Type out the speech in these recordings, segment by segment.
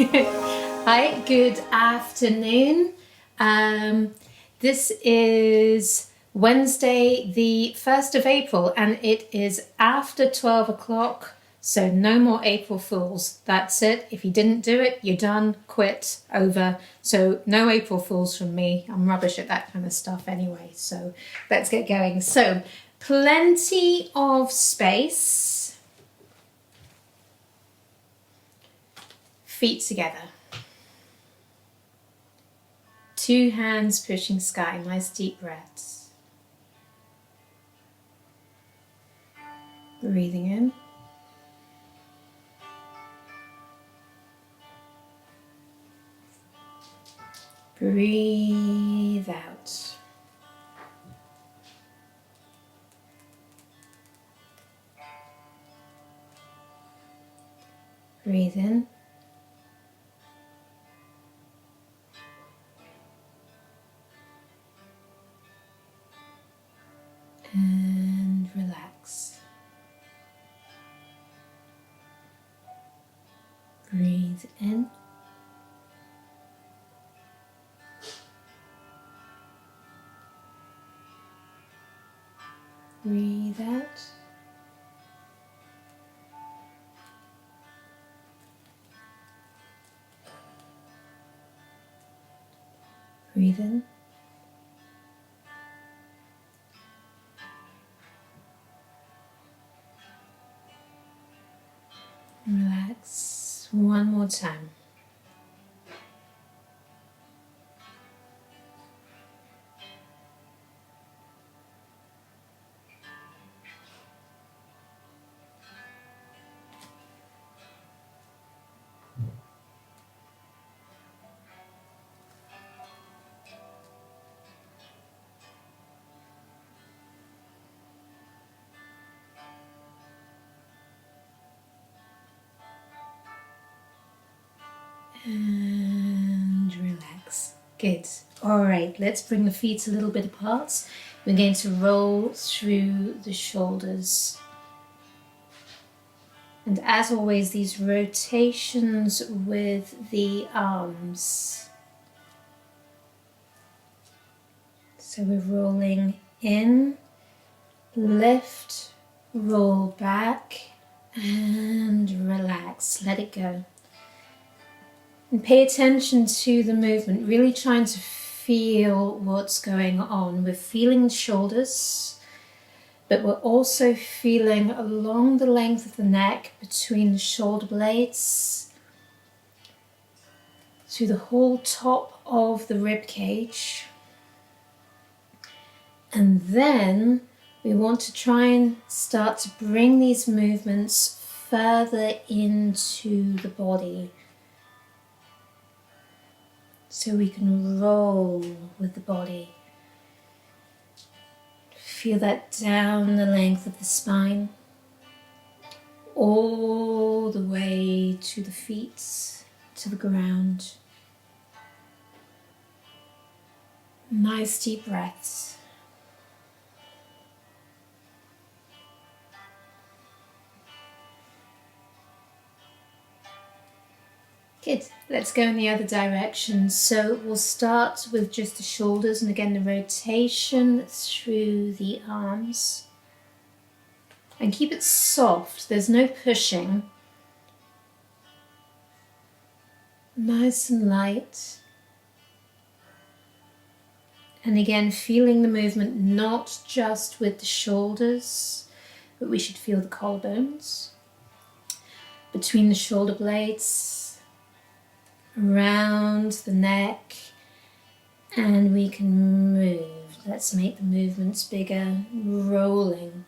Hi, good afternoon. This is Wednesday, the 1st of April, and it is after 12 o'clock, so no more April Fools. That's it. If you didn't do it, you're done, quit, over. So no April Fools from me. I'm rubbish at that kind of stuff anyway, so let's get going. So, plenty of space. Feet together. Two hands pushing sky. Nice deep breaths. Breathing in. Breathe out. Breathe in. And relax. Breathe in. Breathe out. Breathe in. Relax one more time. And relax. Good. All right, let's bring the feet a little bit apart. We're going to roll through the shoulders. And as always, these rotations with the arms. So we're rolling in, lift, roll back, and relax. Let it go. And pay attention to the movement, really trying to feel what's going on. We're feeling the shoulders, but we're also feeling along the length of the neck, between the shoulder blades, through the whole top of the rib cage. And then we want to try and start to bring these movements further into the body. So we can roll with the body. Feel that down the length of the spine, all the way to the feet, to the ground. Nice deep breaths. Good. Let's go in the other direction. So we'll start with just the shoulders, and again the rotation through the arms. And keep it soft. There's no pushing. Nice and light. And again, feeling the movement not just with the shoulders, but we should feel the collarbones, between the shoulder blades, around the neck, and we can move. Let's make the movements bigger, rolling.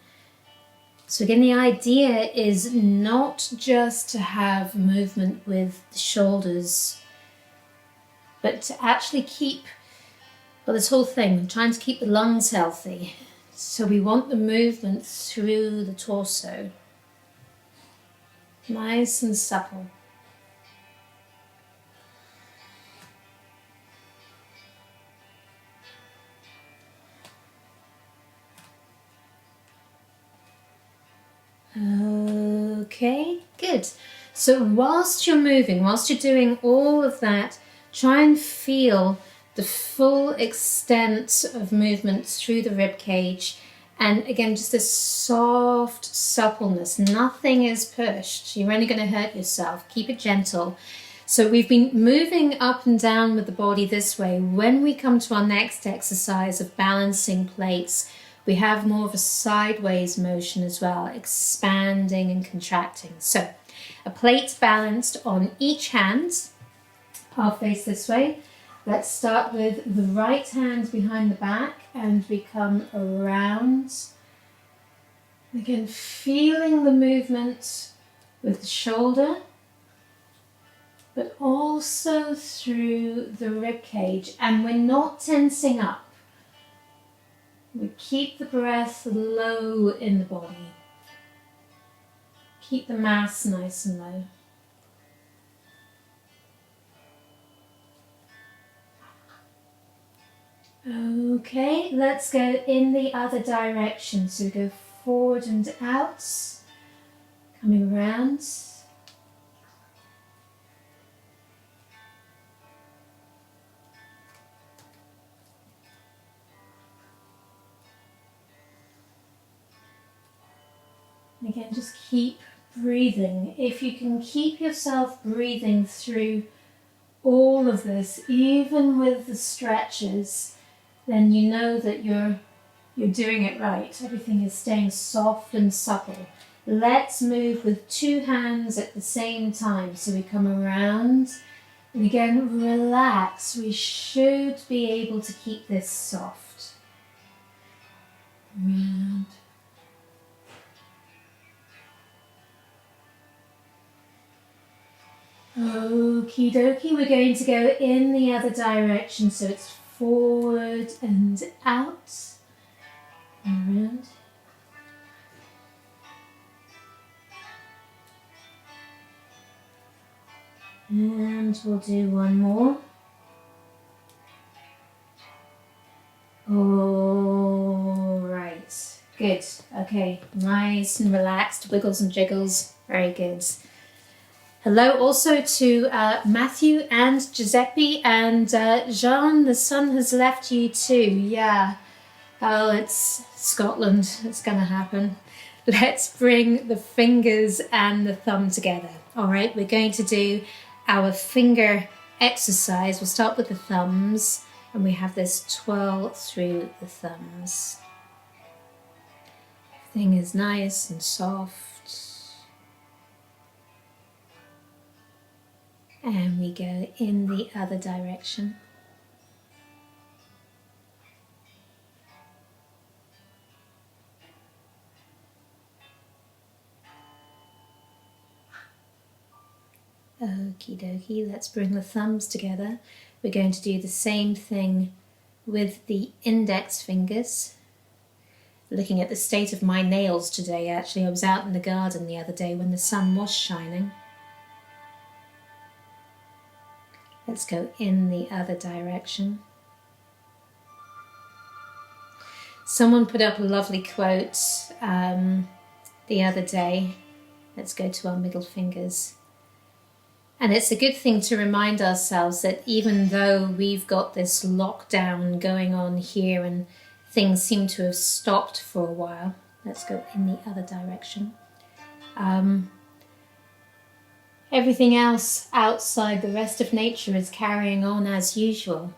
So again, the idea is not just to have movement with the shoulders, but to actually keep, well, this whole thing, I'm trying to keep the lungs healthy. So we want the movement through the torso. Nice and supple. Okay, good. So whilst you're moving, whilst you're doing all of that, try and feel the full extent of movement through the rib cage. And again, just this soft suppleness. Nothing is pushed. You're only going to hurt yourself. Keep it gentle. So we've been moving up and down with the body this way. When we come to our next exercise of balancing plates, we have more of a sideways motion as well, expanding and contracting. So a plate balanced on each hand. I'll face this way. Let's start with the right hand behind the back and we come around. Again, feeling the movement with the shoulder, but also through the rib cage. And we're not tensing up. We keep the breath low in the body. Keep the mass nice and low. Okay, let's go in the other direction. So we go forward and out, coming around. And again, just keep breathing. If you can keep yourself breathing through all of this, even with the stretches, then you know that you're doing it right. Everything is staying soft and supple. Let's move with two hands at the same time. So we come around and again, relax. We should be able to keep this soft. Around. Okie dokie, we're going to go in the other direction. So it's forward and out, around. And we'll do one more. All right, good. Okay, nice and relaxed, wiggles and jiggles, very good. Hello also to Matthew and Giuseppe and Jean, the sun has left you too. Yeah, oh, it's Scotland, it's going to happen. Let's bring the fingers and the thumb together. All right, we're going to do our finger exercise. We'll start with the thumbs and we have this twirl through the thumbs. Everything is nice and soft. And we go in the other direction. Okie dokie, let's bring the thumbs together. We're going to do the same thing with the index fingers. Looking at the state of my nails today, actually, I was out in the garden the other day when the sun was shining. Let's go in the other direction. Someone put up a lovely quote the other day. Let's go to our middle fingers. And it's a good thing to remind ourselves that even though we've got this lockdown going on here and things seem to have stopped for a while, let's go in the other direction. Everything else outside, the rest of nature is carrying on as usual,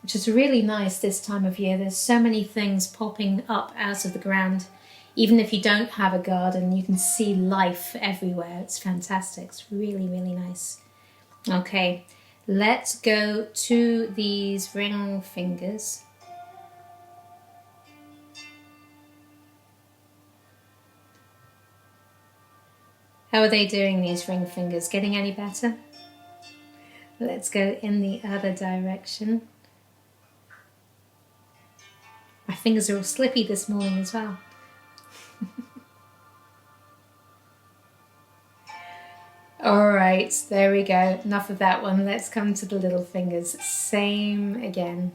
which is really nice this time of year. There's so many things popping up out of the ground. Even if you don't have a garden, you can see life everywhere. It's fantastic. It's really, really nice. Okay, let's go to these ring fingers. How are they doing, these ring fingers? Getting any better? Let's go in the other direction. My fingers are all slippy this morning as well. All right, there we go. Enough of that one. Let's come to the little fingers. Same again.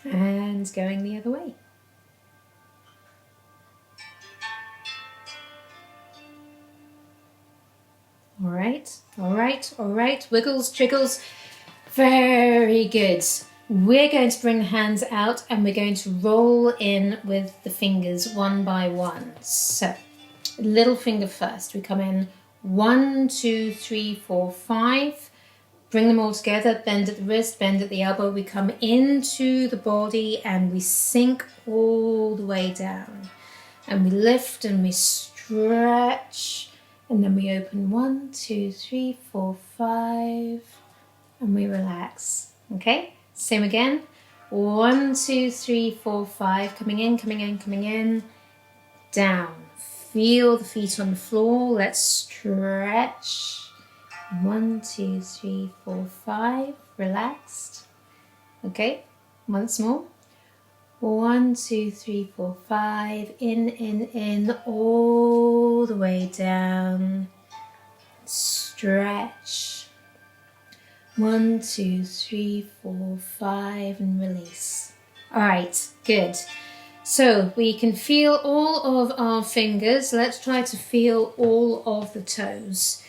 And going the other way. right, all right, all right. Wiggles, jiggles. Very good. We're going to bring the hands out and we're going to roll in with the fingers one by one. So, little finger first. We come in 1, 2, 3, 4, 5. Bring them all together, bend at the wrist, bend at the elbow. We come into the body and we sink all the way down. And we lift and we stretch. And then we open 1, 2, 3, 4, 5. And we relax. Okay? Same again. 1, 2, 3, 4, 5. Coming in, coming in, coming in. Down. Feel the feet on the floor. Let's stretch. 1, 2, 3, 4, 5. Relaxed. Okay, once more. 1, 2, 3, 4, 5. In, all the way down. Stretch. 1, 2, 3, 4, 5, and release. All right, good. So we can feel all of our fingers. Let's try to feel all of the toes.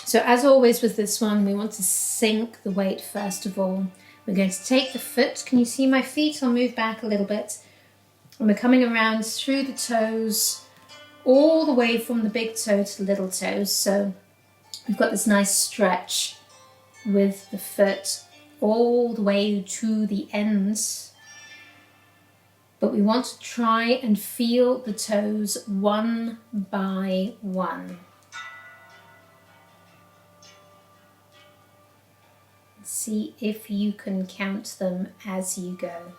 So as always with this one, we want to sink the weight first of all. We're going to take the foot. Can you see my feet? I'll move back a little bit. And we're coming around through the toes, all the way from the big toe to the little toes. So we've got this nice stretch with the foot all the way to the ends. But we want to try and feel the toes one by one. See if you can count them as you go.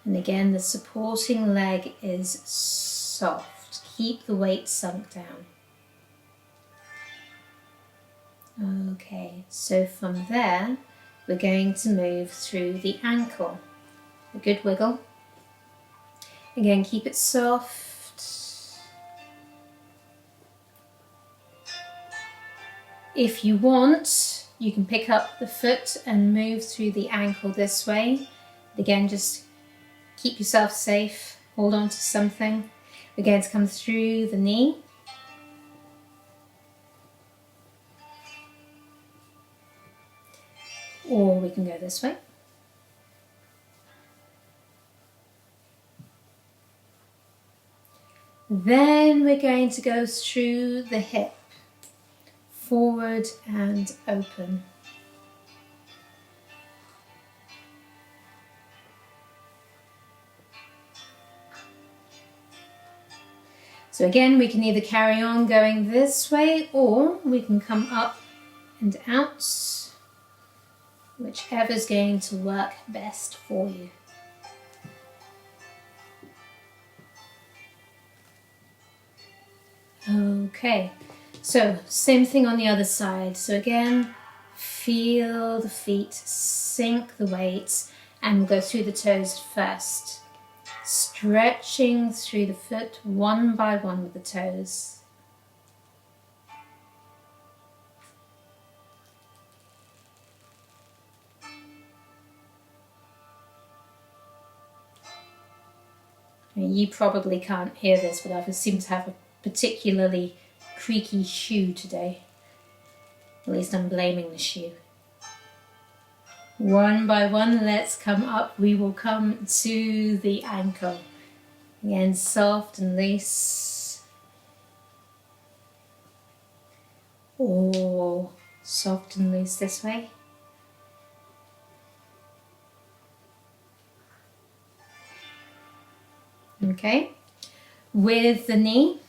And again, the supporting leg is soft. Keep the weight sunk down. Okay, so from there, we're going to move through the ankle. A good wiggle. Again, keep it soft. If you want, you can pick up the foot and move through the ankle this way. Again, just keep yourself safe. Hold on to something. We're going to come through the knee. Or we can go this way. Then we're going to go through the hip. Forward and open. So again, we can either carry on going this way or we can come up and out, whichever is going to work best for you. Okay. So, same thing on the other side. So again, feel the feet, sink the weight, and we'll go through the toes first. Stretching through the foot one by one with the toes. You probably can't hear this, but I seem to have a particularly creaky shoe today. At least I'm blaming the shoe. One by one, let's come up. We will come to the ankle. Again, soft and loose. Or soft and loose this way. Okay. With the knee.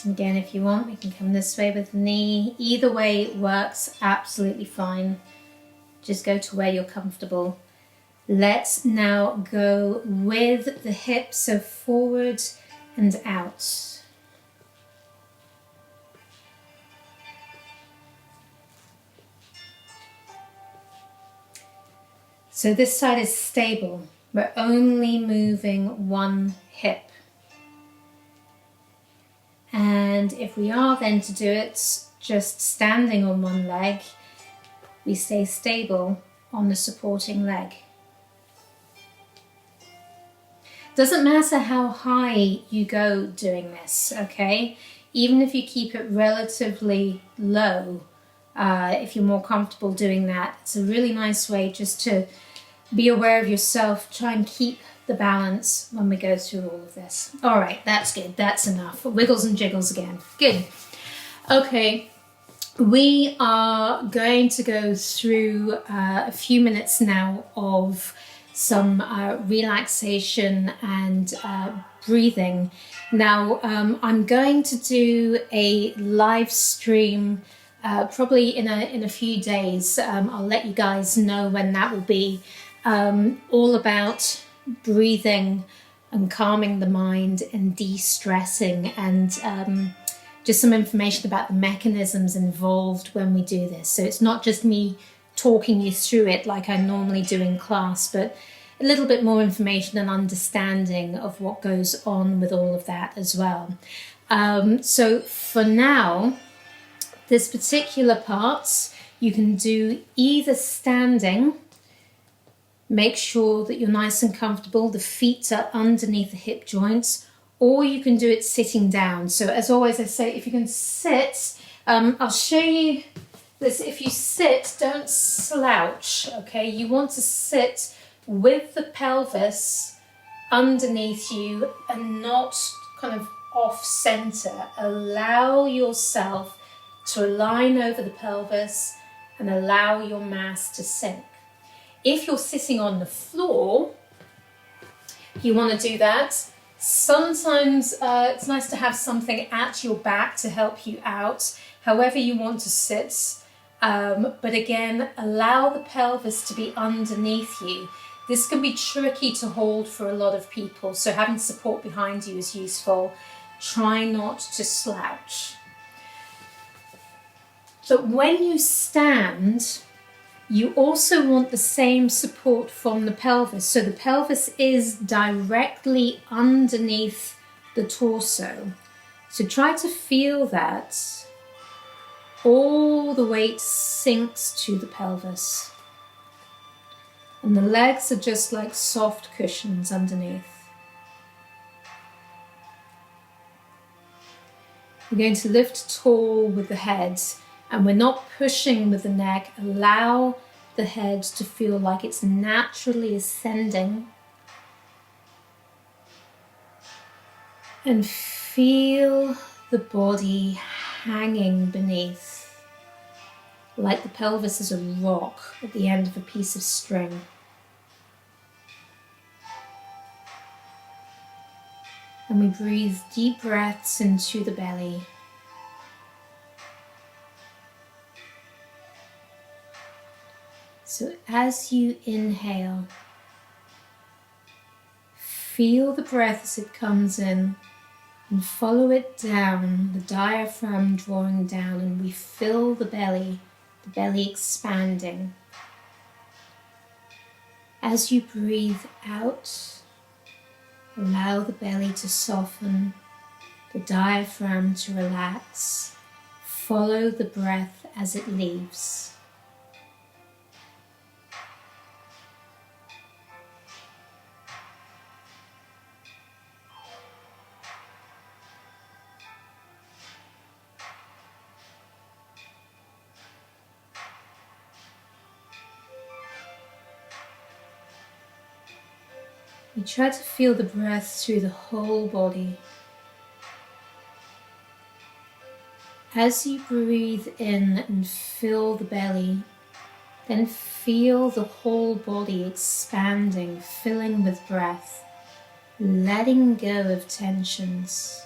Again, if you want, we can come this way with the knee. Either way works absolutely fine. Just go to where you're comfortable. Let's now go with the hips, so forward and out. So this side is stable. We're only moving one hip. And if we are then to do it just standing on one leg, we stay stable on the supporting leg. Doesn't matter how high you go doing this, okay? Even if you keep it relatively low, if you're more comfortable doing that, it's a really nice way just to be aware of yourself, try and keep the balance when we go through all of this. All right, that's good, that's enough. Wiggles and jiggles again, good. Okay, we are going to go through a few minutes now of some relaxation and breathing. Now, I'm going to do a live stream probably in a few days. I'll let you guys know when that will be. All about breathing and calming the mind and de-stressing, and just some information about the mechanisms involved when we do this. So it's not just me talking you through it like I normally do in class, but a little bit more information and understanding of what goes on with all of that as well. So for now, this particular part you can do either standing. Make sure that you're nice and comfortable, the feet are underneath the hip joints, or you can do it sitting down. So as always I say, if you can sit, I'll show you this. If you sit, don't slouch, okay? You want to sit with the pelvis underneath you and not kind of off center. Allow yourself to align over the pelvis and allow your mass to sink. If you're sitting on the floor, you want to do that. Sometimes it's nice to have something at your back to help you out, however you want to sit. But again, allow the pelvis to be underneath you. This can be tricky to hold for a lot of people, so having support behind you is useful. Try not to slouch. But when you stand, you also want the same support from the pelvis. So the pelvis is directly underneath the torso. So try to feel that. All the weight sinks to the pelvis. And the legs are just like soft cushions underneath. You're going to lift tall with the head. And we're not pushing with the neck. Allow the head to feel like it's naturally ascending. And feel the body hanging beneath, like the pelvis is a rock at the end of a piece of string. And we breathe deep breaths into the belly. So as you inhale, feel the breath as it comes in and follow it down, the diaphragm drawing down, and we fill the belly expanding. As you breathe out, allow the belly to soften, the diaphragm to relax. Follow the breath as it leaves. You try to feel the breath through the whole body. As you breathe in and fill the belly, then feel the whole body expanding, filling with breath, letting go of tensions.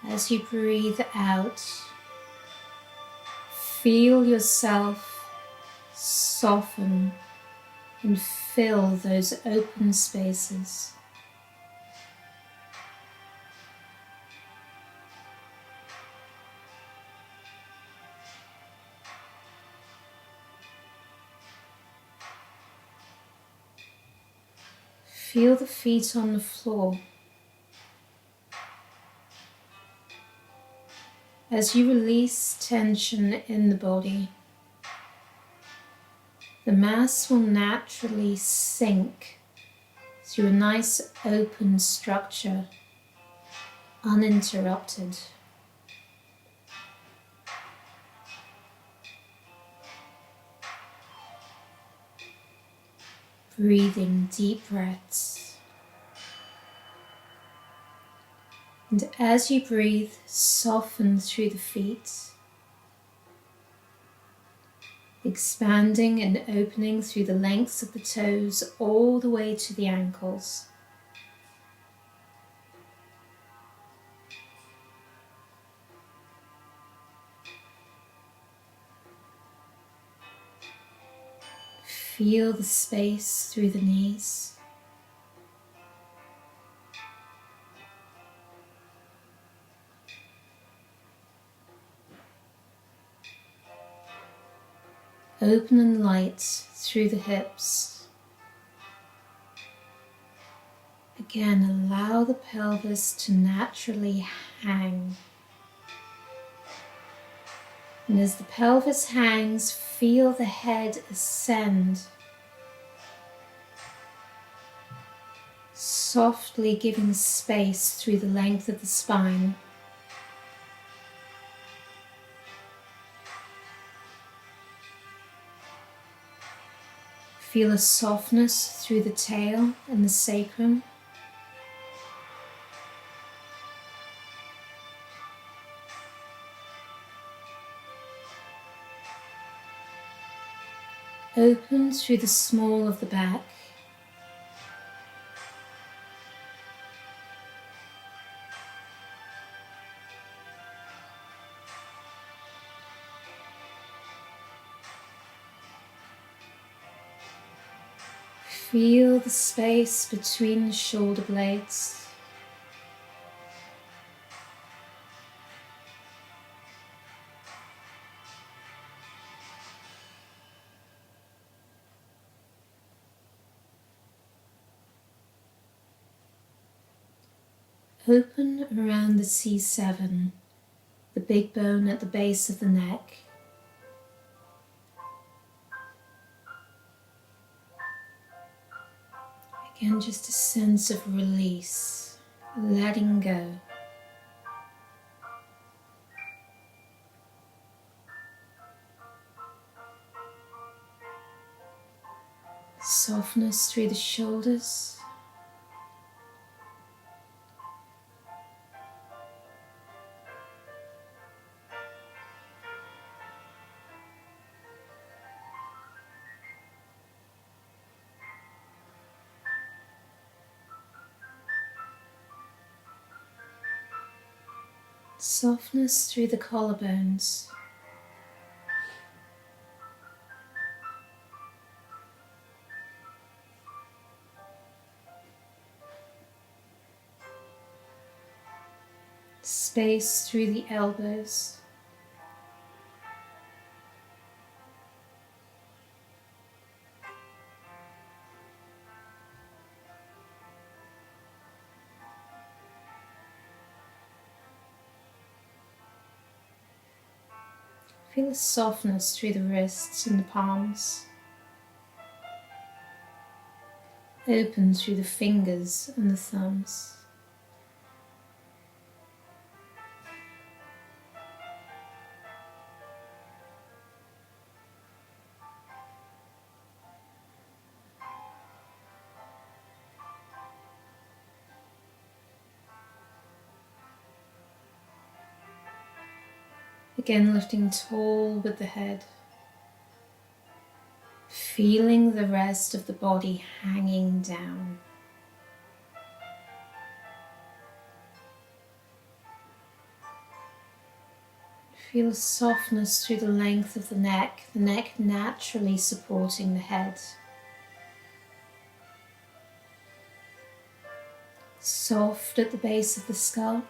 As you breathe out, feel yourself soften and fill those open spaces. Feel the feet on the floor. As you release tension in the body, the mass will naturally sink through a nice open structure, uninterrupted. Breathing deep breaths. And as you breathe, soften through the feet, expanding and opening through the lengths of the toes all the way to the ankles. Feel the space through the knees. Open and light through the hips. Again, allow the pelvis to naturally hang. And as the pelvis hangs, feel the head ascend, softly giving space through the length of the spine. Feel a softness through the tail and the sacrum. Open through the small of the back. Feel the space between the shoulder blades. Open around the C7, the big bone at the base of the neck. Again, just a sense of release, letting go. Softness through the shoulders. Softness through the collarbones. Space through the elbows. Feel a softness through the wrists and the palms. Open through the fingers and the thumbs. Again, lifting tall with the head, feeling the rest of the body hanging down. Feel softness through the length of the neck naturally supporting the head. Soft at the base of the skull.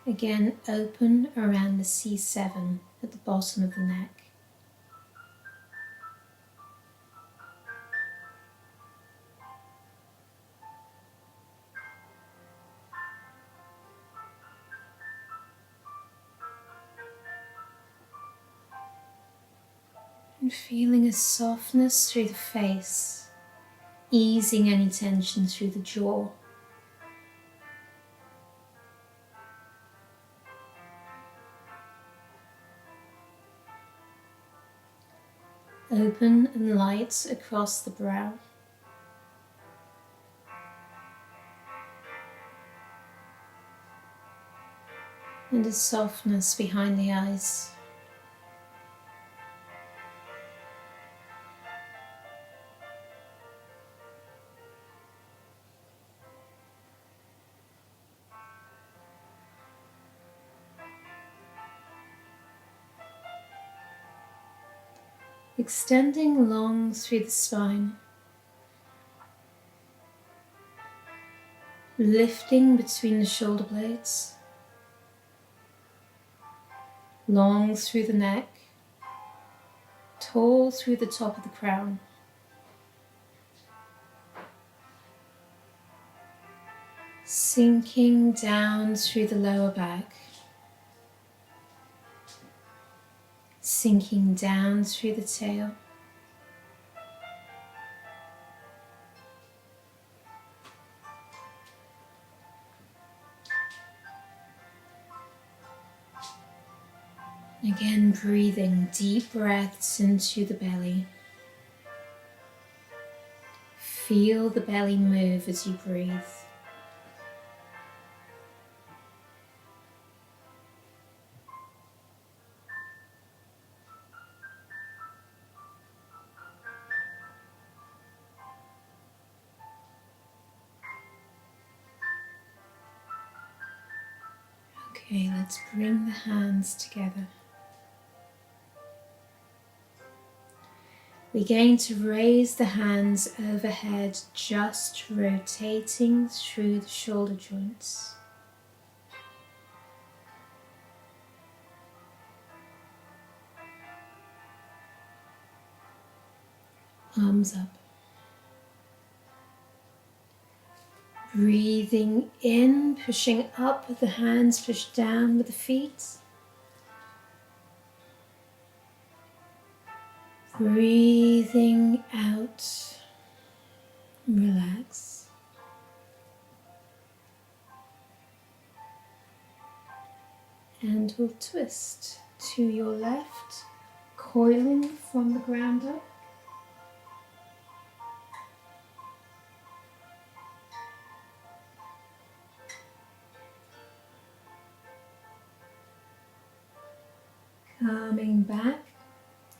Again, open around the C7 at the bottom of the neck. And feeling a softness through the face, easing any tension through the jaw. Open and light across the brow. And a softness behind the eyes. Extending long through the spine. Lifting between the shoulder blades. Long through the neck. Tall through the top of the crown. Sinking down through the lower back. Sinking down through the tail. Again, breathing deep breaths into the belly. Feel the belly move as you breathe. Okay, let's bring the hands together. We're going to raise the hands overhead, just rotating through the shoulder joints. Arms up. Breathing in, pushing up with the hands, push down with the feet. Breathing out, relax. And we'll twist to your left, coiling from the ground up. Coming back,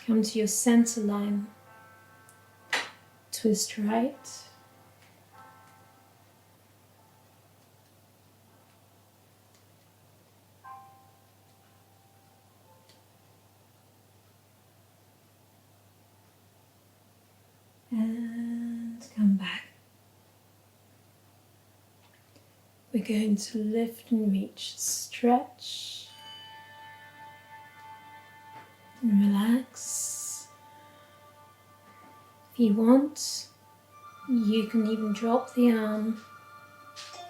come to your center line, twist right, and come back. We're going to lift and reach, stretch, and relax. If you want, you can even drop the arm.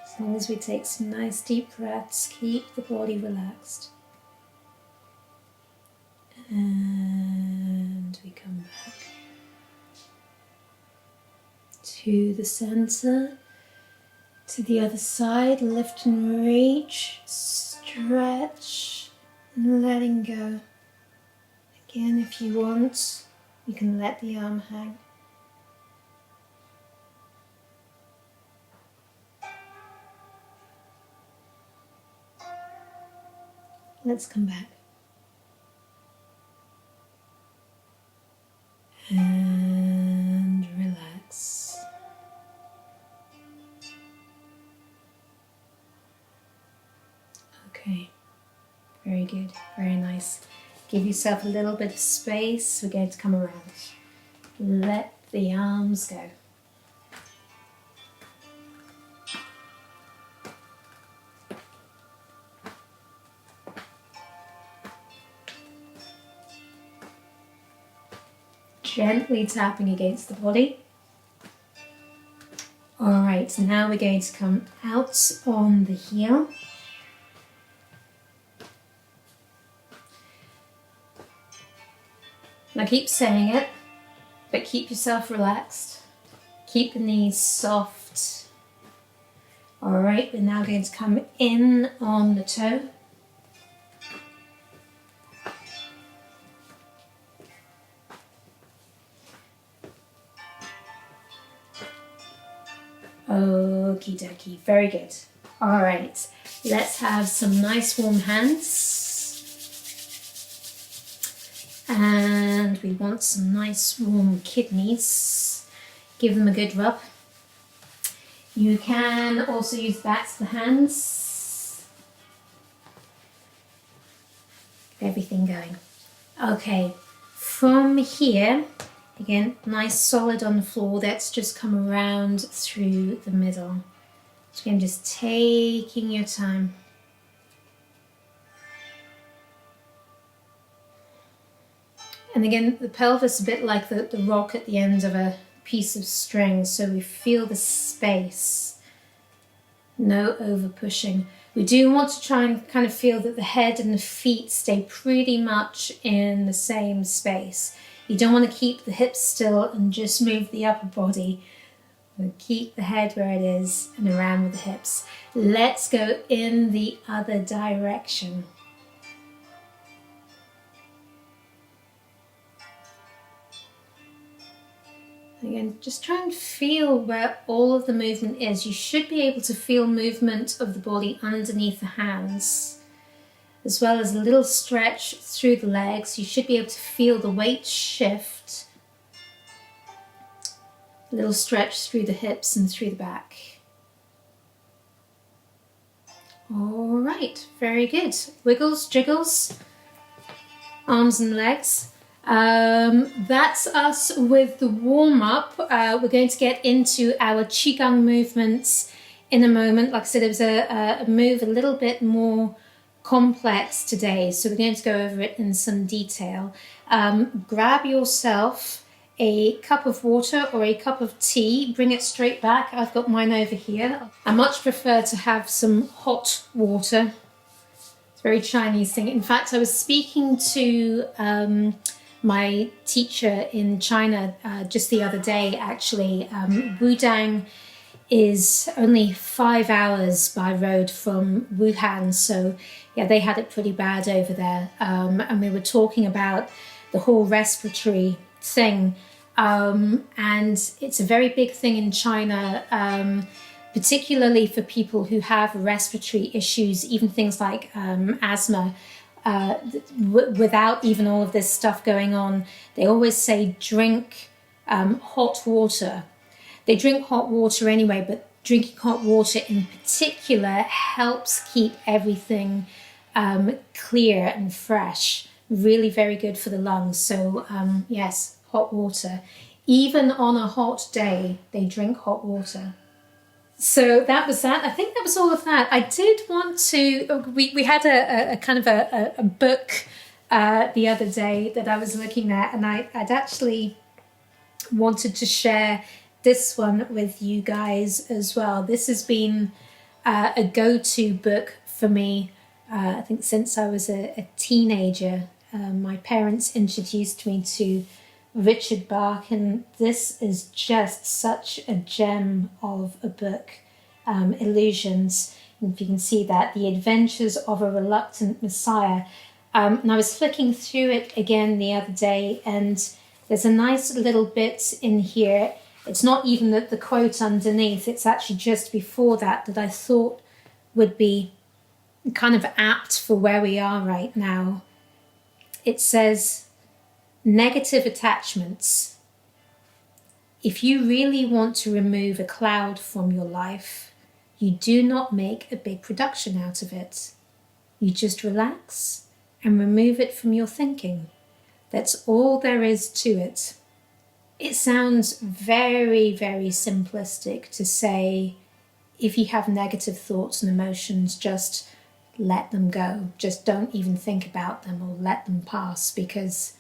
As long as we take some nice deep breaths, keep the body relaxed. And we come back to the center, to the other side, lift and reach, stretch, and letting go. Again, if you want, you can let the arm hang. Let's come back. And relax. Okay, very good, very nice. Give yourself a little bit of space. We're going to come around. Let the arms go. Gently tapping against the body. Alright, now we're going to come out on the heel. Now keep saying it, but keep yourself relaxed. Keep the knees soft. All right, we're now going to come in on the toe. Okie dokie, very good. All right, let's have some nice warm hands. And we want some nice warm kidneys. Give them a good rub. You can also use the backs of the hands. Get everything going. Okay, from here, again, nice solid on the floor. Let's just come around through the middle. So again, just taking your time. And again, the pelvis a bit like the rock at the end of a piece of string, so we feel the space, no over pushing. We do want to try and kind of feel that the head and the feet stay pretty much in the same space. You don't want to keep the hips still and just move the upper body. We'll keep the head where it is and around with the hips. Let's go in the other direction. Again, just try and feel where all of the movement is. You should be able to feel movement of the body underneath the hands, as well as a little stretch through the legs. You should be able to feel the weight shift. A little stretch through the hips and through the back. All right, very good. Wiggles, jiggles, arms and legs. That's us with the warm-up. We're going to get into our Qigong movements in a moment. Like I said, it was a move a little bit more complex today, so we're going to go over it in some detail. Grab yourself a cup of water or a cup of tea, bring it straight back. I've got mine over here. I much prefer to have some hot water. It's a very Chinese thing. In fact, I was speaking to my teacher in China just the other day, actually. Wudang is only 5 hours by road from Wuhan, so yeah, they had it pretty bad over there. And we were talking about the whole respiratory thing, and it's a very big thing in China, particularly for people who have respiratory issues, even things like asthma. Without even all of this stuff going on, they always say drink hot water. They drink hot water anyway, but drinking hot water in particular helps keep everything clear and fresh. Really very good for the lungs. So yes, hot water. Even on a hot day, they drink hot water. So that was that. I think that was all of that. I did want to, we had a kind of a book the other day that I was looking at, and I'd actually wanted to share this one with you guys as well. This has been a go-to book for me, I think since I was a teenager. My parents introduced me to Richard Bach, and this is just such a gem of a book. Illusions, and if you can see that, The Adventures of a Reluctant Messiah. And I was flicking through it again the other day, and there's a nice little bit in here. It's not even the quote underneath, it's actually just before that I thought would be kind of apt for where we are right now. It says, negative attachments. If you really want to remove a cloud from your life, you do not make a big production out of it. You just relax and remove it from your thinking. That's all there is to it. It sounds very, very simplistic to say, if you have negative thoughts and emotions, just let them go. Just don't even think about them or let them pass, because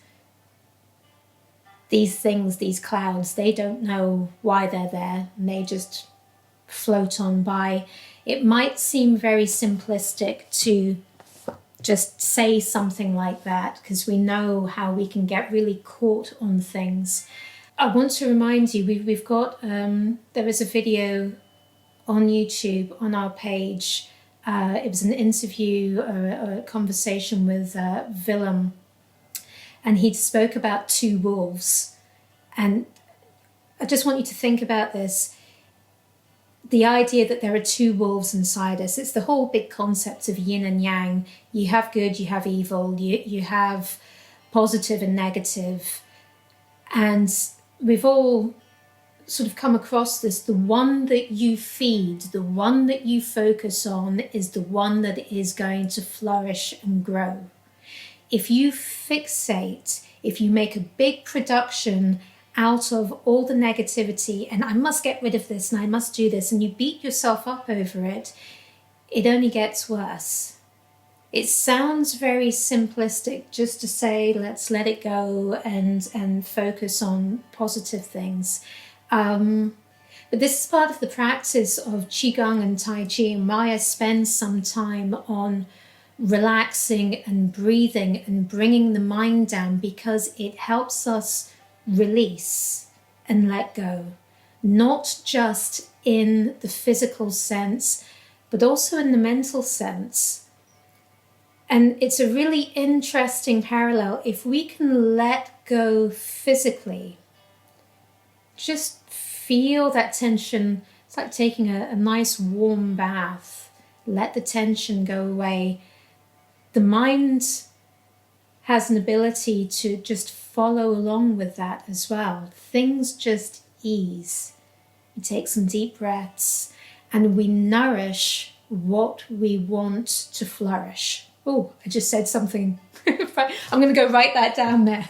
these things, these clouds, they don't know why they're there, and they just float on by. It might seem very simplistic to just say something like that, because we know how we can get really caught on things. I want to remind you, we've got, there is a video on YouTube on our page. It was an interview, a conversation with Willem, and he spoke about two wolves. And I just want you to think about this. The idea that there are two wolves inside us. It's the whole big concept of yin and yang. You have good, you have evil, you have positive and negative. And we've all sort of come across this. The one that you feed, the one that you focus on, is the one that is going to flourish and grow. If you fixate, if you make a big production out of all the negativity, and I must get rid of this and I must do this, and you beat yourself up over it, it only gets worse. It sounds very simplistic just to say, let's let it go and focus on positive things. But this is part of the practice of Qigong and Tai Chi, and why I spend some time on relaxing and breathing and bringing the mind down, because it helps us release and let go, not just in the physical sense, but also in the mental sense. And it's a really interesting parallel. If we can let go physically, just feel that tension. It's like taking a nice warm bath. Let the tension go away. The mind has an ability to just follow along with that as well. Things just ease. We take some deep breaths and we nourish what we want to flourish. Oh, I just said something. I'm going to go write that down there.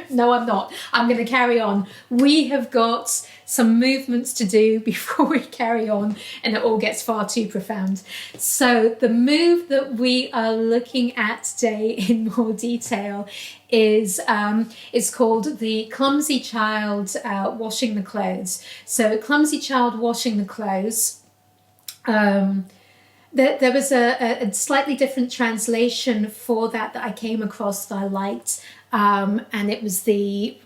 No, I'm not. I'm going to carry on. We have got some movements to do before we carry on, and it all gets far too profound. So the move that we are looking at today in more detail is called the Clumsy Child Washing the Clothes. So Clumsy Child Washing the Clothes. There was a slightly different translation for that I came across that I liked, and it was the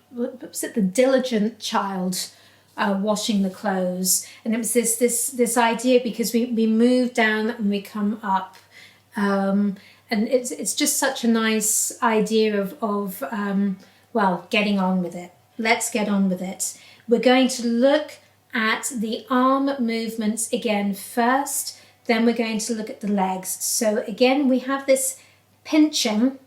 diligent child washing the clothes, and it was this idea, because we move down and we come up, and it's just such a nice idea of getting on with it. Let's get on with it. We're going to look at the arm movements again first. Then we're going to look at the legs. So again, we have this pinching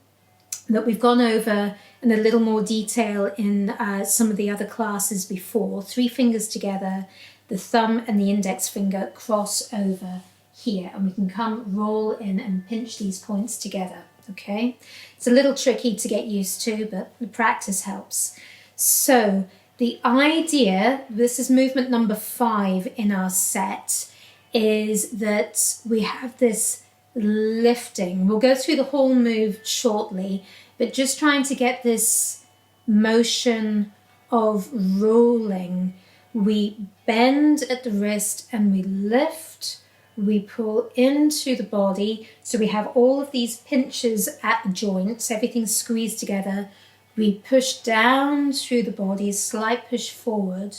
that we've gone over in a little more detail in some of the other classes before. 3 fingers together, the thumb and the index finger cross over here. And we can come roll in and pinch these points together, okay? It's a little tricky to get used to, but the practice helps. So the idea, this is movement number 5 in our set, is that we have this lifting. We'll go through the whole move shortly, but just trying to get this motion of rolling. We bend at the wrist and we lift, we pull into the body. So we have all of these pinches at the joints, everything's squeezed together. We push down through the body, slight push forward,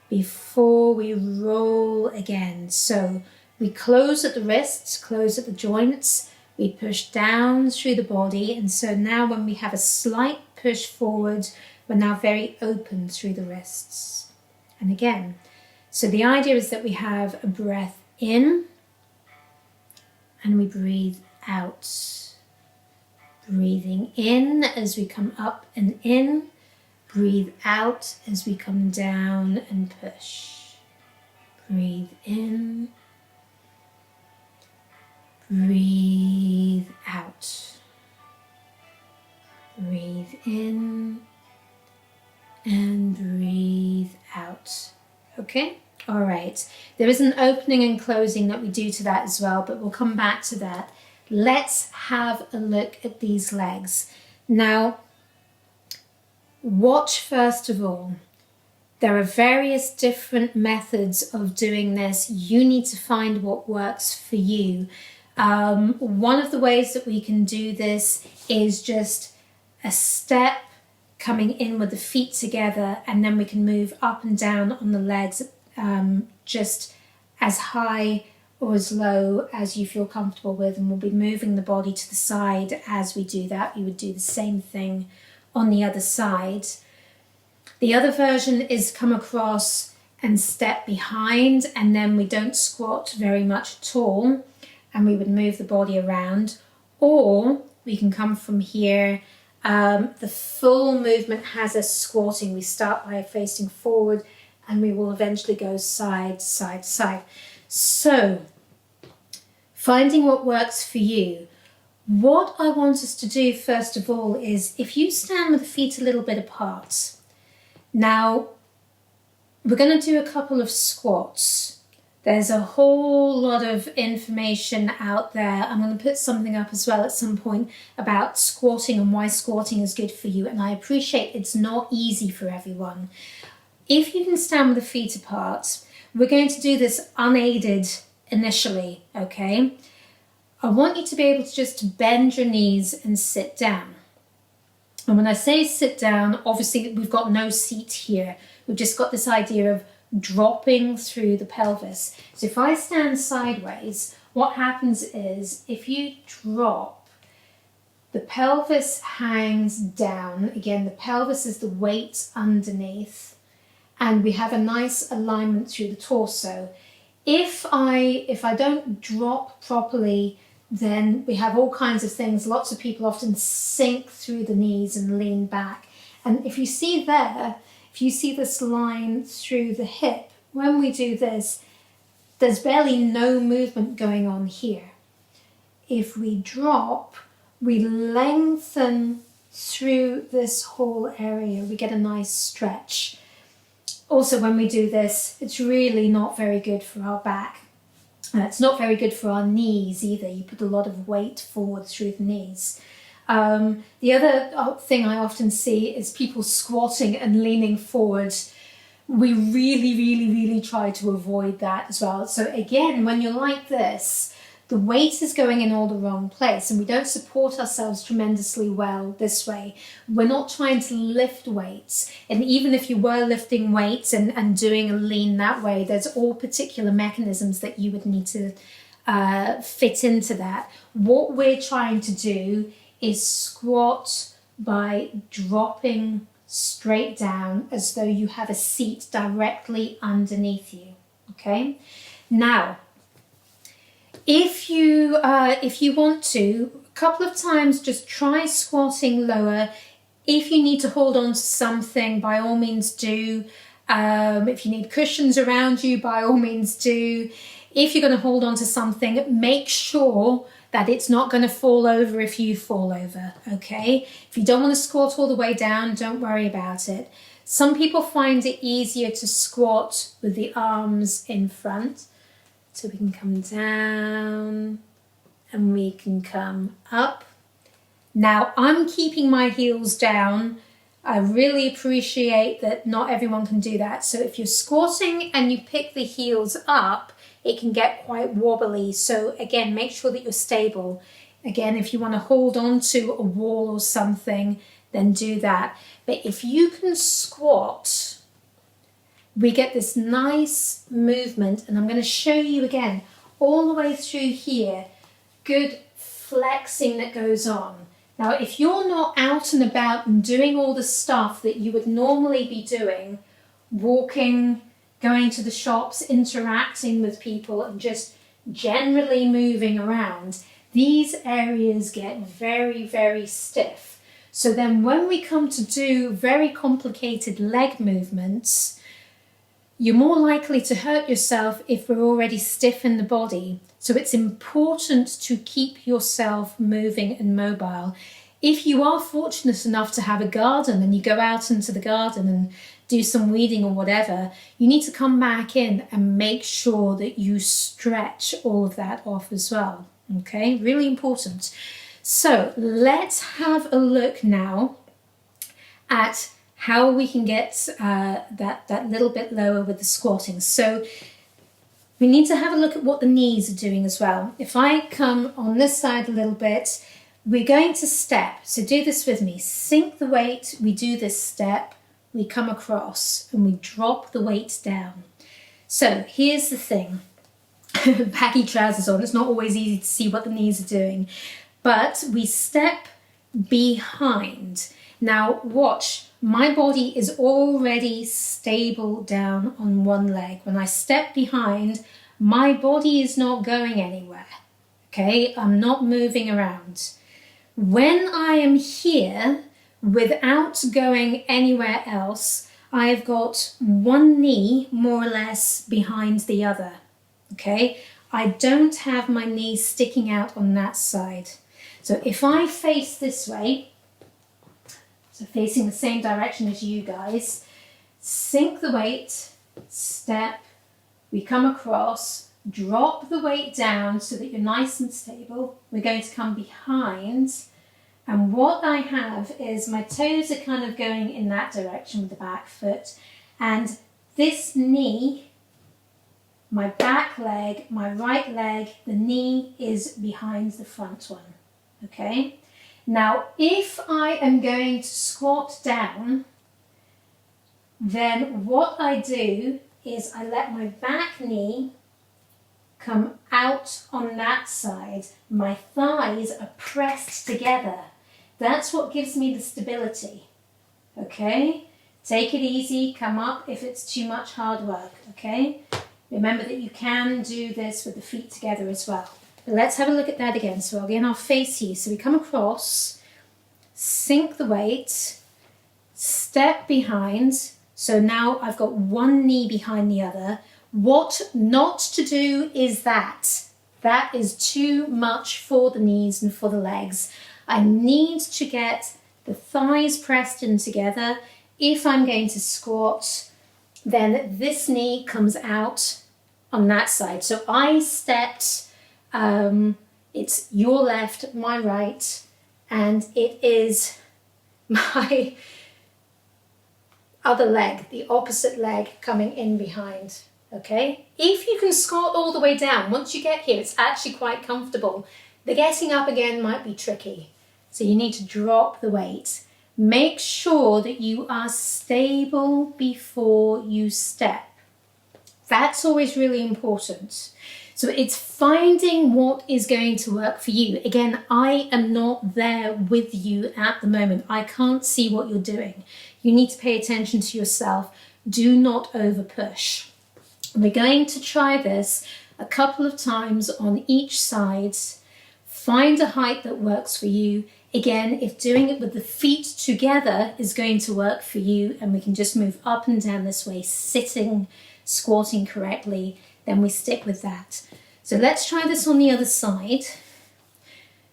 before we roll again. So we close at the wrists, close at the joints, we push down through the body, and so now when we have a slight push forward, we're now very open through the wrists. And again, so the idea is that we have a breath in and we breathe out. Breathing in as we come up and in. Breathe out as we come down and push. Breathe in. Breathe out. Breathe in and breathe out. Okay? All right. There is an opening and closing that we do to that as well, but we'll come back to that. Let's have a look at these legs. Now, watch first of all. There are various different methods of doing this. You need to find what works for you. One of the ways that we can do this is just a step coming in with the feet together, and then we can move up and down on the legs, just as high or as low as you feel comfortable with, and we'll be moving the body to the side as we do that. You would do the same thing on the other side. The other version is come across and step behind, and then we don't squat very much at all, and we would move the body around. Or we can come from here. The full movement has us squatting. We start by facing forward, and we will eventually go side, side, side. So, finding what works for you. What I want us to do first of all is, if you stand with the feet a little bit apart. Now, we're going to do a couple of squats. There's a whole lot of information out there. I'm going to put something up as well at some point about squatting and why squatting is good for you. And I appreciate it's not easy for everyone. If you can stand with the feet apart, we're going to do this unaided initially, okay? I want you to be able to just bend your knees and sit down. And when I say sit down, obviously we've got no seat here. We've just got this idea of dropping through the pelvis. So if I stand sideways, what happens is if you drop, the pelvis hangs down. Again, the pelvis is the weight underneath, and we have a nice alignment through the torso. If I don't drop properly, then we have all kinds of things. Lots of people often sink through the knees and lean back. And if you see there, if you see this line through the hip, when we do this, there's barely no movement going on here. If we drop, we lengthen through this whole area. We get a nice stretch. Also, when we do this, it's really not very good for our back. It's not very good for our knees either. You put a lot of weight forward through the knees. The other thing I often see is people squatting and leaning forward. We really try to avoid that as well. So again, when you're like this, the weight is going in all the wrong place, and we don't support ourselves tremendously well this way. We're not trying to lift weights. And even if you were lifting weights and doing a lean that way, there's all particular mechanisms that you would need to fit into that. What we're trying to do is squat by dropping straight down as though you have a seat directly underneath you, okay? Now, if you want to, a couple of times just try squatting lower. If you need to hold on to something, by all means do. If you need cushions around you, by all means do. If you're going to hold on to something, make sure that it's not going to fall over if you fall over, okay? If you don't want to squat all the way down, don't worry about it. Some people find it easier to squat with the arms in front. So we can come down and we can come up. Now, I'm keeping my heels down. I really appreciate that not everyone can do that. So if you're squatting and you pick the heels up, it can get quite wobbly. So again, make sure that you're stable. Again, if you want to hold on to a wall or something, then do that. But if you can squat, we get this nice movement, and I'm going to show you again, all the way through here, good flexing that goes on. Now, if you're not out and about and doing all the stuff that you would normally be doing, walking, going to the shops, interacting with people, and just generally moving around, these areas get very stiff. So then when we come to do very complicated leg movements, you're more likely to hurt yourself if we're already stiff in the body. So it's important to keep yourself moving and mobile. If you are fortunate enough to have a garden and you go out into the garden and do some weeding or whatever, you need to come back in and make sure that you stretch all of that off as well. Okay, really important. So let's have a look now at how we can get that little bit lower with the squatting. So we need to have a look at what the knees are doing as well. If I come on this side a little bit, we're going to step. So do this with me. Sink the weight, we do this step, we come across and we drop the weight down. So here's the thing. Baggy trousers on, it's not always easy to see what the knees are doing. But we step behind. Now watch, my body is already stable down on one leg. When I step behind, my body is not going anywhere. Okay, I'm not moving around. When I am here, without going anywhere else, I've got one knee more or less behind the other. Okay, I don't have my knee sticking out on that side. So if I face this way, so facing the same direction as you guys, sink the weight, step, we come across, drop the weight down so that you're nice and stable. We're going to come behind, and what I have is my toes are kind of going in that direction with the back foot, and this knee, my back leg, my right leg, the knee is behind the front one, okay? Now, if I am going to squat down, then what I do is I let my back knee come out on that side. My thighs are pressed together. That's what gives me the stability, okay? Take it easy, come up if it's too much hard work, okay? Remember that you can do this with the feet together as well. But let's have a look at that again. So again, I'll face you. So we come across, sink the weight, step behind. So now I've got one knee behind the other. What not to do is that. That is too much for the knees and for the legs. I need to get the thighs pressed in together. If I'm going to squat, then this knee comes out on that side. So I stepped, it's your left, my right, and it is my other leg, the opposite leg coming in behind, okay? If you can squat all the way down, once you get here, it's actually quite comfortable. The getting up again might be tricky. So you need to drop the weight. Make sure that you are stable before you step. That's always really important. So it's finding what is going to work for you. Again, I am not there with you at the moment. I can't see what you're doing. You need to pay attention to yourself. Do not over push. We're going to try this a couple of times on each side. Find a height that works for you. Again, if doing it with the feet together is going to work for you, and we can just move up and down this way, sitting, squatting correctly, then we stick with that. So let's try this on the other side.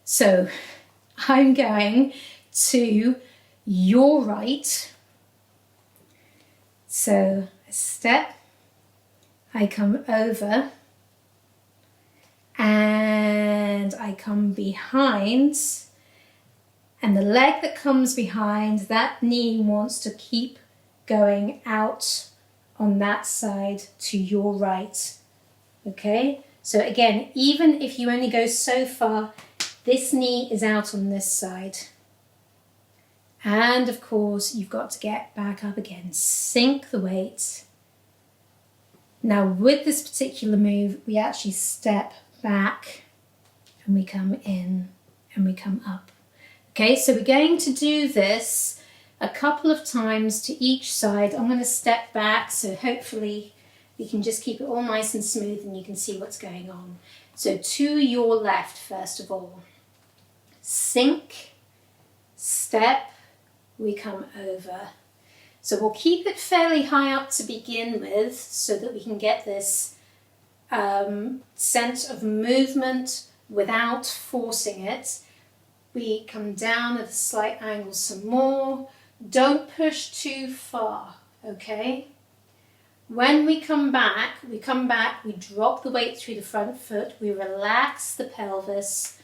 So I'm going to your right. So I step, I come over, and I come behind. And the leg that comes behind, that knee wants to keep going out on that side to your right, okay? So again, even if you only go so far, this knee is out on this side. And of course, you've got to get back up again. Sink the weight. Now with this particular move, we actually step back and we come in and we come up. Okay, so we're going to do this a couple of times to each side. I'm going to step back, so hopefully we can just keep it all nice and smooth and you can see what's going on. So to your left, first of all. Sink, step, we come over. So we'll keep it fairly high up to begin with so that we can get this sense of movement without forcing it. We come down at a slight angle some more. Don't push too far, okay? When we come back, we drop the weight through the front foot, we relax the pelvis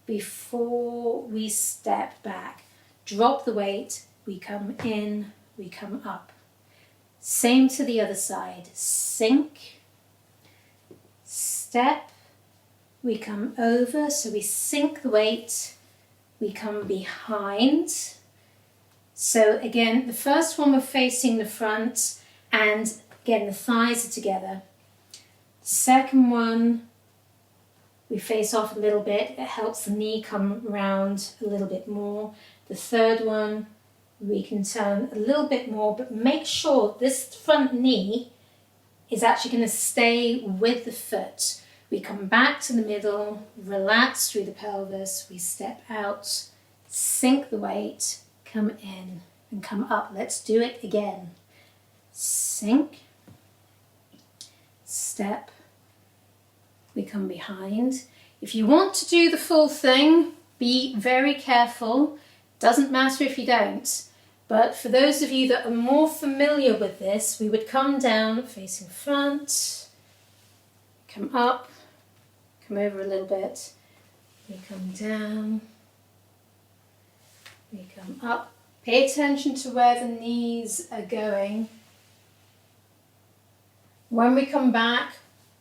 before we step back. Drop the weight, we come in, we come up. Same to the other side. Sink, step, we come over, so we sink the weight, we come behind. So again, the first one we're facing the front, and again the thighs are together. Second one, we face off a little bit, it helps the knee come round a little bit more. The third one, we can turn a little bit more, but make sure this front knee is actually going to stay with the foot. We come back to the middle, relax through the pelvis, we step out, sink the weight, come in and come up. Let's do it again. Sink, step, we come behind. If you want to do the full thing, be very careful. Doesn't matter if you don't. But for those of you that are more familiar with this, we would come down facing front, come up, come over a little bit, we come down, we come up. Pay attention to where the knees are going. When we come back,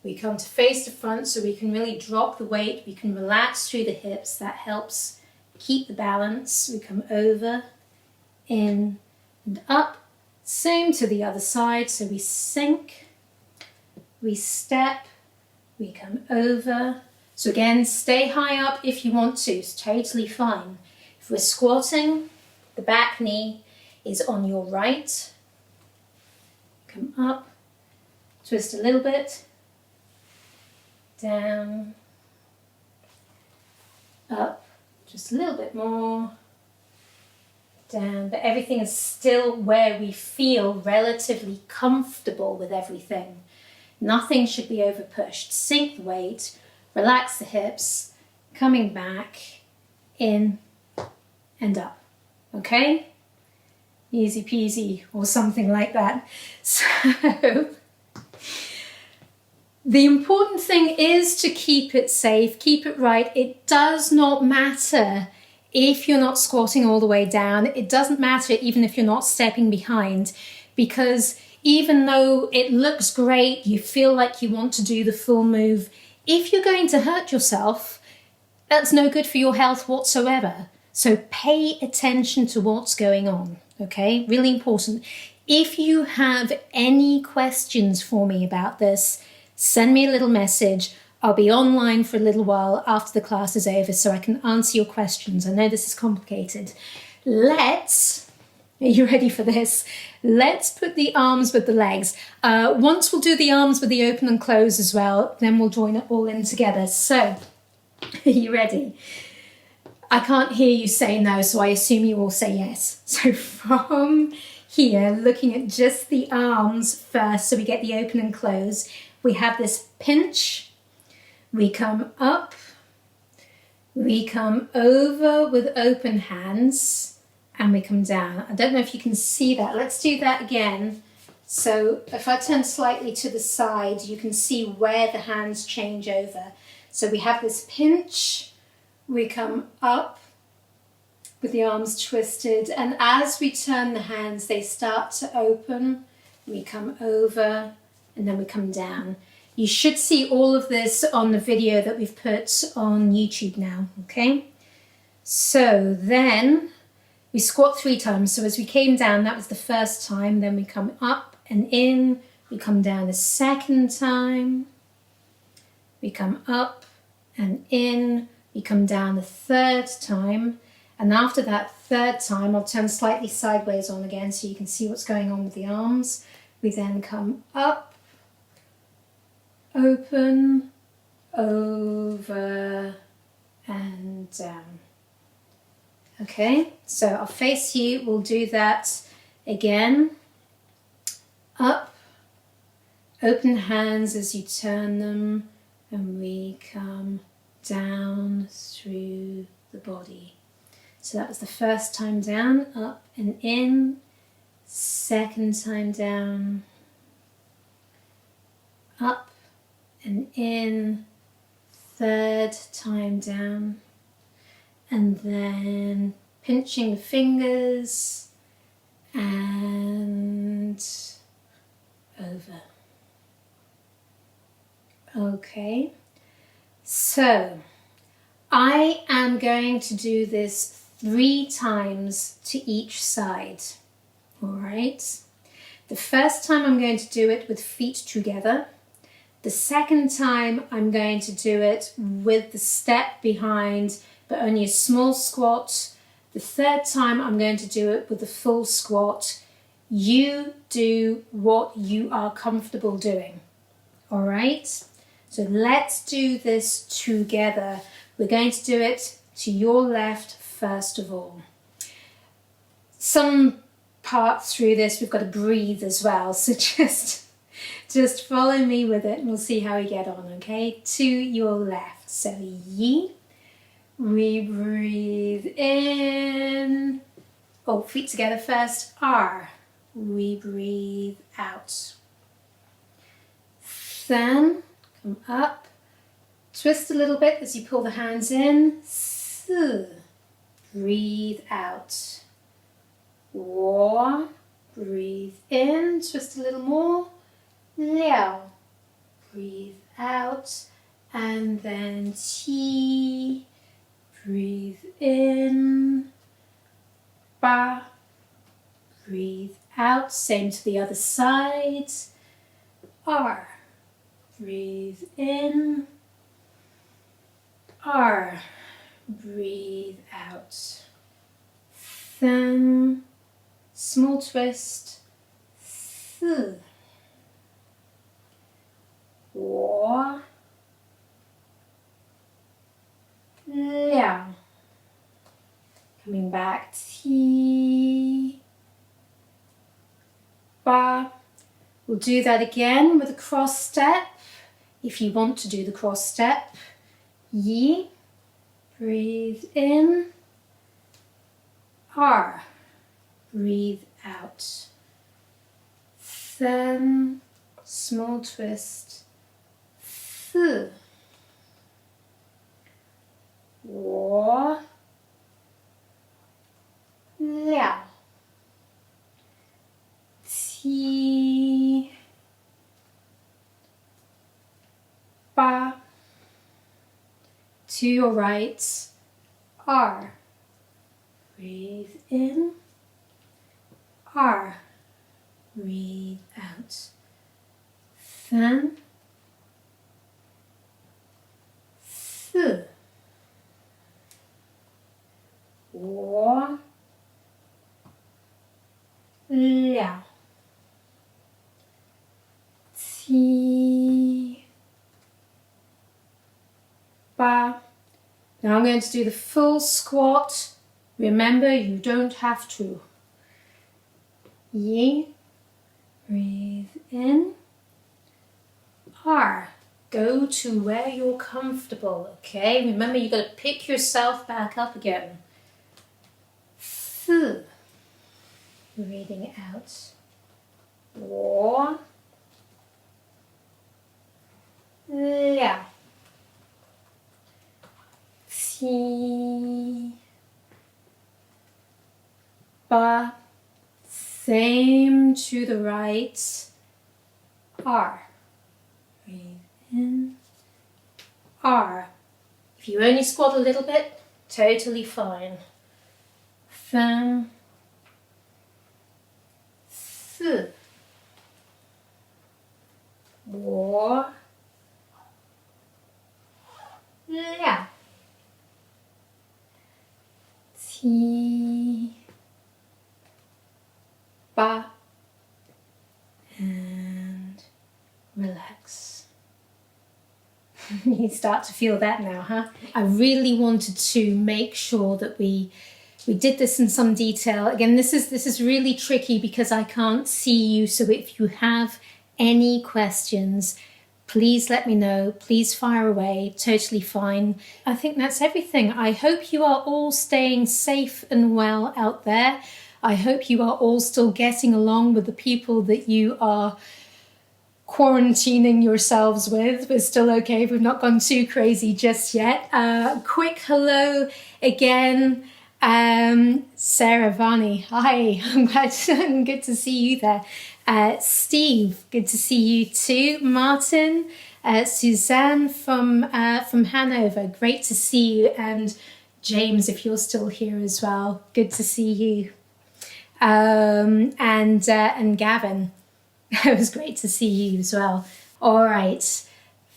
we come to face the front so we can really drop the weight, we can relax through the hips, that helps keep the balance. We come over, in and up, same to the other side, so we sink, we step, we come over. So again, stay high up if you want to, it's totally fine. If we're squatting, the back knee is on your right, come up, twist a little bit, down, up, just a little bit more, down, but everything is still where we feel relatively comfortable with everything. Nothing should be over pushed. Sink the weight, relax the hips, coming back, in and up. Okay? Easy peasy or something like that. So the important thing is to keep it safe, keep it right. It does not matter if you're not squatting all the way down. It doesn't matter even if you're not stepping behind, because even though it looks great, you feel like you want to do the full move, if you're going to hurt yourself, that's no good for your health whatsoever. So pay attention to what's going on, okay? Really important. If you have any questions for me about this, send me a little message. I'll be online for a little while after the class is over so I can answer your questions. I know this is complicated. Are you ready for this? Let's put the arms with the legs. Once we'll do the arms with the open and close as well, then we'll join it all in together. So, are you ready? I can't hear you say no, so I assume you all say yes. So from here, looking at just the arms first, so we get the open and close, we have this pinch, we come up, we come over with open hands, and we come down. I don't know if you can see that. Let's do that again. So if I turn slightly to the side, you can see where the hands change over. So we have this pinch, we come up with the arms twisted, and as we turn the hands, they start to open. We come over, and then we come down. You should see all of this on the video that we've put on YouTube now, okay? So then we squat 3 times. So as we came down, that was the first time. Then we come up and in. We come down the second time. We come up and in. We come down the third time. And after that third time, I'll turn slightly sideways on again so you can see what's going on with the arms. We then come up, open, over, and down. Okay, so I'll face you, we'll do that again. Up, open hands as you turn them, and we come down through the body. So that was the first time down, up and in, second time down, up and in, third time down, and then pinching the fingers and over, Okay, so I am going to do this 3 times to each side. All right. The first time I'm going to do it with feet together. The second time I'm going to do it with the step behind, but only a small squat. The third time I'm going to do it with the full squat. You do what you are comfortable doing. All right? So let's do this together. We're going to do it to your left first of all. Some part through this we've got to breathe as well, so just follow me with it and we'll see how we get on, okay? To your left. So Yi, we breathe in. Oh, feet together first. R, we breathe out. Then come up, twist a little bit as you pull the hands in. S, breathe out. Wo, breathe in, twist a little more. Liao, breathe out. And then Qi, breathe in. Ba, breathe out. Same to the other side. R, breathe in. R, breathe out. Then small twist. Th, wo, liao. Coming back. Ti, ba. We'll do that again with a cross step. If you want to do the cross step. Yi, breathe in. R, breathe out. Then small twist. Th, wo, liao. Ti, ba. To your right. R, breathe in. R, breathe out. Then Th, wo, liao. Ti, ba. Now I'm going to do the full squat. Remember, you don't have to. Yi, breathe in. R, go to where you're comfortable, okay? Remember, you've got to pick yourself back up again. Th, breathing out. Wo, liao. Ti, ba. Same to the right. R, breathe in. R. If you only squat a little bit, totally fine. Then Th, wo, liao. Ti, ba. And relax. You start to feel that now, huh? I really wanted to make sure that we did this in some detail. Again, this is really tricky because I can't see you. So if you have any questions, please let me know. Please fire away. Totally fine. I think that's everything. I hope you are all staying safe and well out there. I hope you are all still getting along with the people that you are quarantining yourselves with. We're still okay. We've not gone too crazy just yet. Quick hello again. Sarah, Vani, hi. I'm glad, good to see you there. Steve, good to see you too. Martin, Suzanne from Hanover, great to see you. And James, if you're still here as well, good to see you. And Gavin, it was great to see you as well. All right,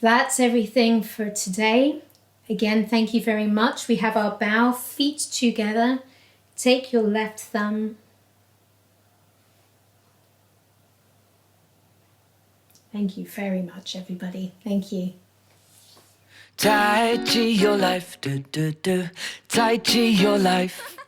that's everything for today. Again, thank you very much. We have our bow, feet together. Take your left thumb. Thank you very much, everybody. Thank you. Tai Chi your life, Tai Chi your life.